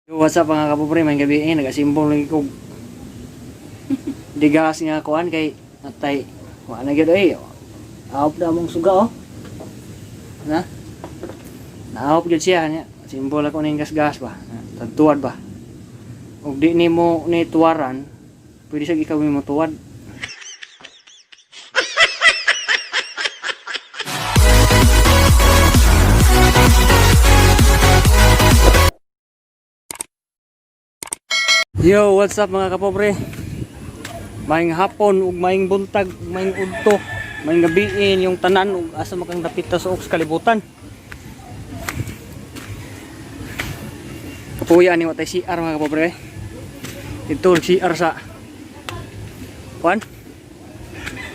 What's up mga kapobre, may gabi nagasimbol lagi ko. Digas nga kuan kay natay. Wa na gyud ay. Aop na mong suga oh. Na? Naop gyud siya nya. Simbol ako ning gas-gas ba. Tagtuwad ba. Ug di nimo ni tuwaran, pwede sa ikaw mo tuwad. Yo, what's up mga kapobre? Maayong hapon ug maayong buntag, maayong udto, maayong gabiin yung tanan ug asa makang dapita sa oks kalibutan. Kapuya ni watay CR mga kapobre. Ito CR sa kuan.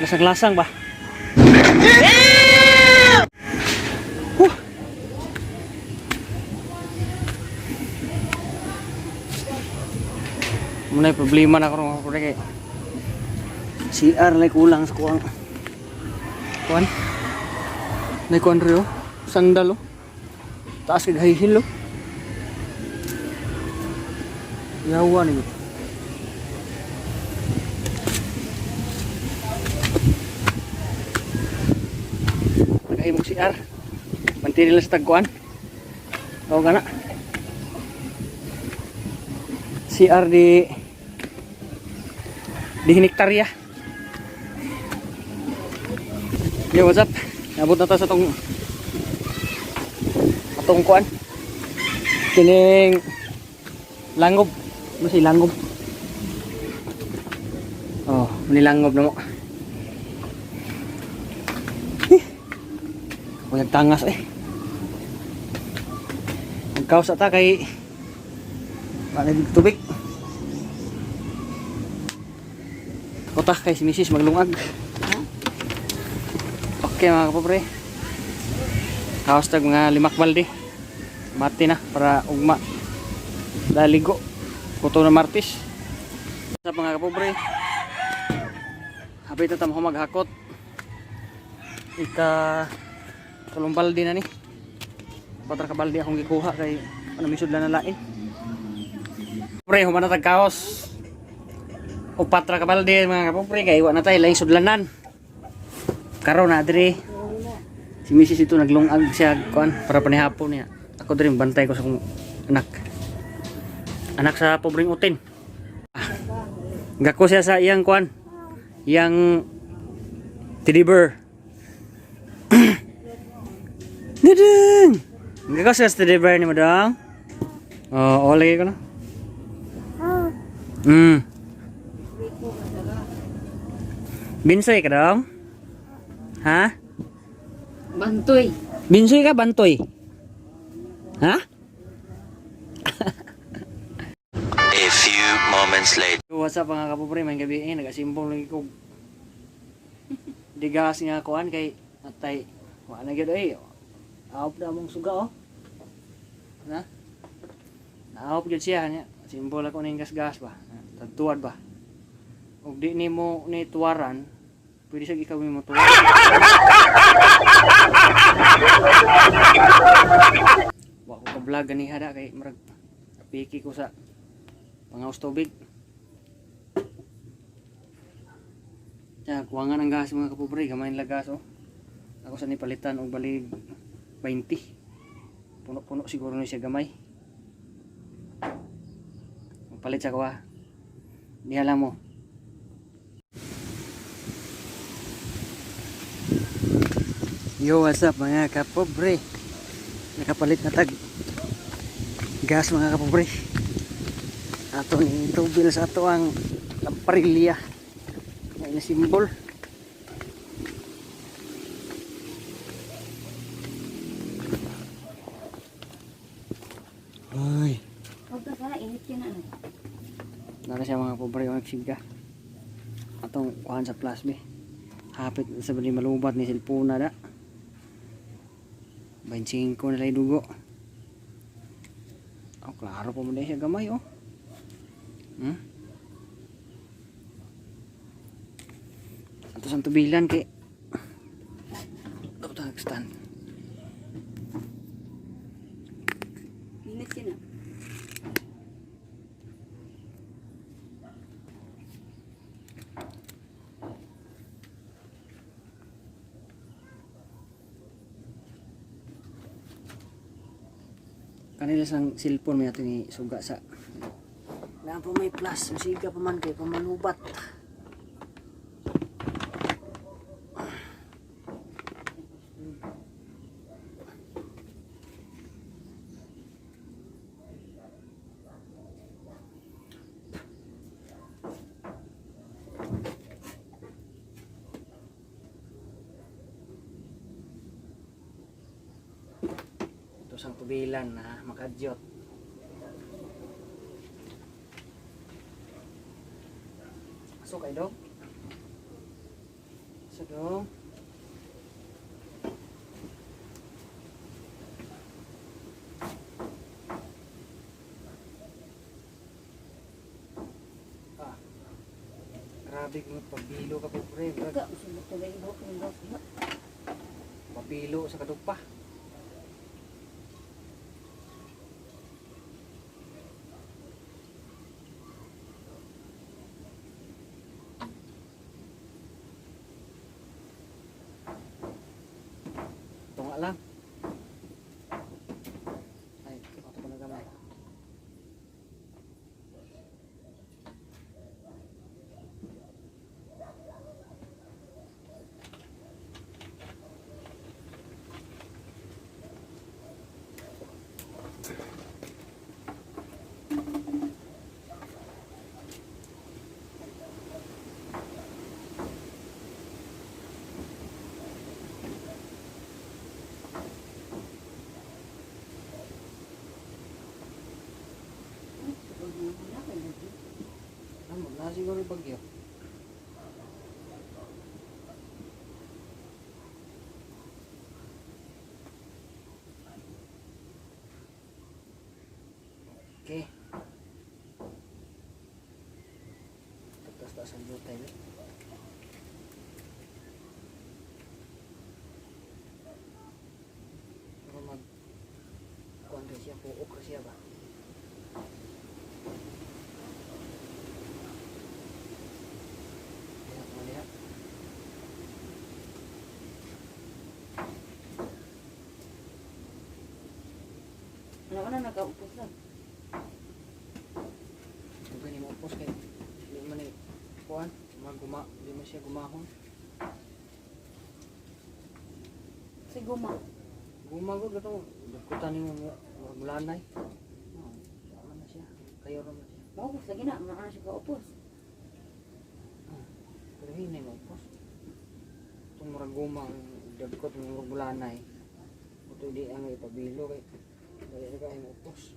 Lasang-lasang ba? Munay problema na karon mga kapobre kay CR lay kulang sa kuan. Kuan. Nay kuan rio, sandal oh. Taas kay high heel oh. Yawa ni. Nagay mo CR. Mantinil sa tagkuan. O kana. CR di hektarya. Yo, what's up? Nabot na to sa atong kuan. Kining langob. Masih langob. Oh, nilangob na mo. Walang tangas eh. Nagkaos ata kay wala na tubig. Kota kay si Mrs. maglungag. Okay mga kapobre. Kaos tag mga 5 balde. Mati na para ugma. Daligo. Kuto na Martis. Sa mga kapobre. Habit na tamo maghakot. Ika 3 balde na ni. 4 ka balde akong gikuha kay ano misud na lain. Pre, humana tag kaos. O 4 ka balde mga kapobre kay wa na tay laing sudlanan. Karon na diri. Si Mrs. ito naglungag siya kuan para panihapon niya. Ako diri bantay ko sa akong anak. Anak sa pobreng utin. Gako siya sa iyang kuan. Yang teddy bear. Dudung. Gako siya sa teddy bear ni madang. Oh, lagi ko na. Binsoy ka dong? Ha? Bantoy. Binsoy ka, bantoy? Ha? A few moments later. What's up mga kapobre, may gabi nagasimbol lagi ko. Digas nga kuan kay natay. Wa na gyud ay. Aop na mong suga oh. Na? Naop gyud siya nya. Simbol ako ning gas-gas ba. Tagtuwad ba. Ug di nimo ni tuwaran, pwede sa ikaw mo tuwad. Wa ko ka vlog ani hada kay murag piki ko sa pangaos tubig. Ya, kuwangan ang gas mga kapobre, gamay la gas oh. Ako sa ni palitan og balig 20. Puno-puno siguro ni siya gamay. Palit sa kuha. Di alam mo. Yo, what's up mga kapobre? Nakapalit na tag gas mga kapobre. Ato ni tubil sa ato ang parilya. May na simbol. Ay. Huwag ka sana, init yun ano. Nara siya mga pobre yung nagsiga. Atong kuhan sa plus B. Hapit sa bali malubat ni cellphone na da. 25 na lay dugo. Oh, klaro po mo na siya gamay oh. Ato sang tubilan kay dapat nagstand. Init yun ah. Kanila sang cellphone may ato ni suga sa. Na po may plus, siga pa man kay pamanubat. Sang tubilan na makadyot. Masuk kayo dong. Masuk dong. Ah. Grabe kung pabilo ka po pre. Enggak, usah tuloy ibo ko. Pabilo sa kadugpa. Tunga lang. Ay, auto ko na gamay. Wala siguro yung bagyo. Okay. Tatas-taas ang jutay na. Pero kuwan rin siya, puok rin siya ba? Ano ka na nakaupos lang? Huwag ganyan mo upos kayo. Hindi man eh. Kuhan. Hindi man siya gumahon. Si Guma. Gumagod ka ito. Dagkutan niyo mo. Mulanay. Sama na siya. Kayo rin na siya. Maupos lagi na, mga na siya kaupos. Pero hinay mo upos. Itong murag gumang. Dagkot mo mulanay. Ito hindi ang ipabilo kay. Dali na kayo mo upos.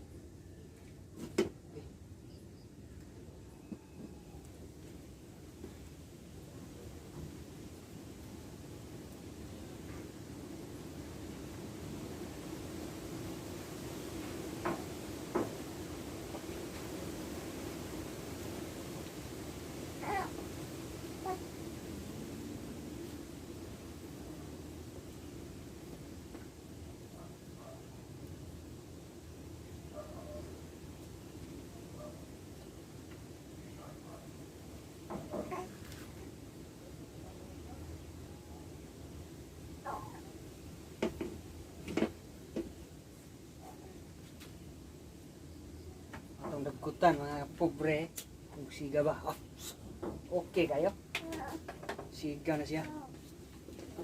Atong dagkutan mga pobre. Kung siga ba? Oh, okay kayo? Siga na siya.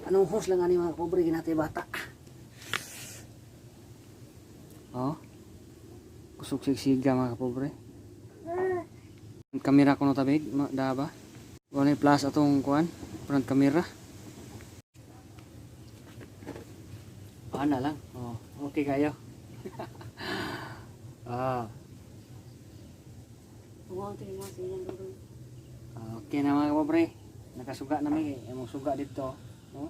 Anong hos lang ani mga pobre ginatay bata. Oh. Kusog siga mga pobre. Ang kamera ko no tabig, da ba? Wala plus atong kuan, front kamera. Ana lang. Oh, okay kayo. Ah. Huwag ito yung mga silang doon. Okay na mga pobre. Nakasuga na may among suga dito, no?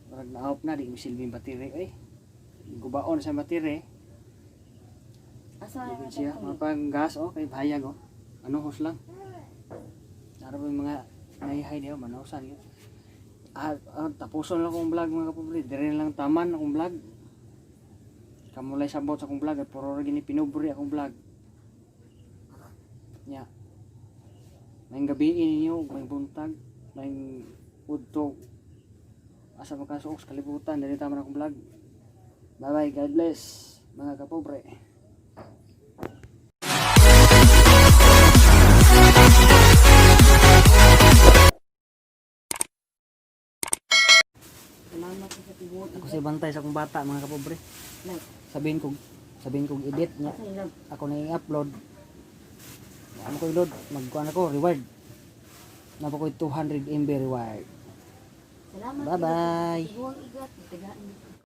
Parang na-off na di misilbing battery eh. Gubaon sa battery. Asa Dito siya, mapang gas oh, kay bahayag oh. Ano hose lang. Para ba yung mga nahihay niyo manausan yun. Tapuson lang akong vlog mga pobre. Dire na lang taman akong vlog. Kamulay sabot sa akong vlog at puro gini pinuburi akong vlog. Nya. May gabi ninyo, may buntag, may udtog. Asa makasuok sa kalibutan, dili tama na akong vlog. Bye bye, God bless. mga kapobre. Salamat sa tibuot. Ako si bantay sa akong bata mga kapobre. Like, Sabihin kong edit niya. asa ilang. Ako na i-upload. Ano ko i-load? Magkuhan ako, reward. Napa ko 200 MB reward. Salamat. Bye-bye. Tibuang igat. Tagaan.